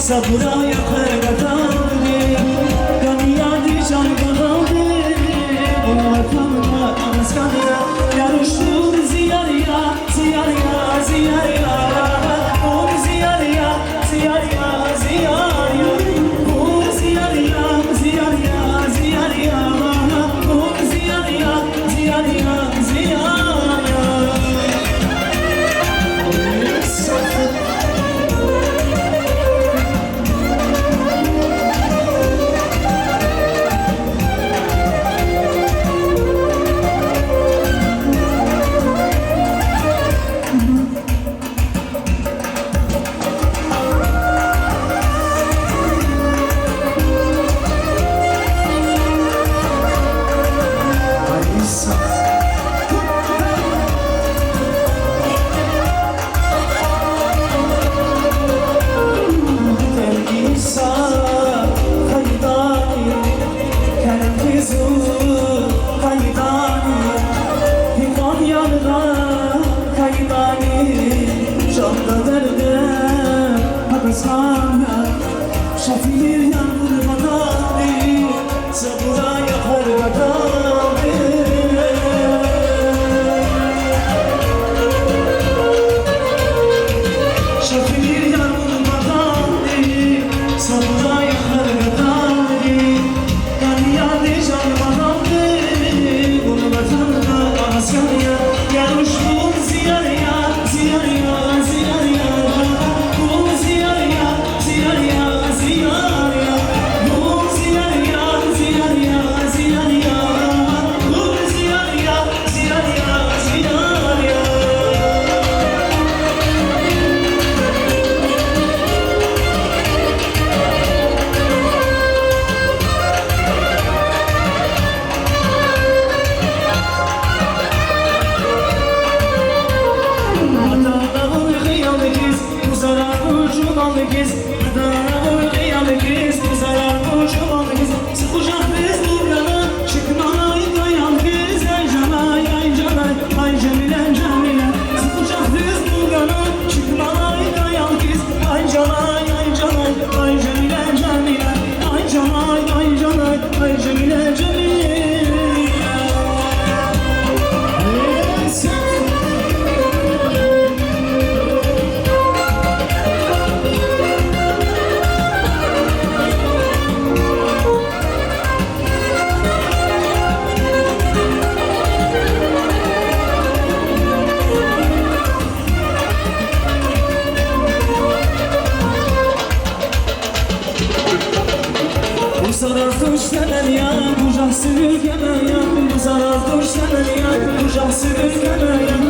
Sabura yakar kadandı, kanıyadı can kadandı. Onlar kanına anaskanıya, yarışır ziyarıya, ziyarıya, ziyarıya. O ziyarıya, ziyarıya, ziyarıya. O ziyarıya, ziyarıya, ziyarıya. O ziyarıya, ziyarıya, ziyarıya. Şafir yanır badanı, sabura yakar badanı. Şafir yanır badanı, sabura yakar badanı. Kanıyadı can badanı, bunu badanı anaskanıya. Yarışır ziyarıya, ziyarıya, ziyarıya. Bu ziyarıya, ziyarıya. Zarar düşsene ya, kucak sürgene ya. Zarar düşsene ya, kucak sürgene ya.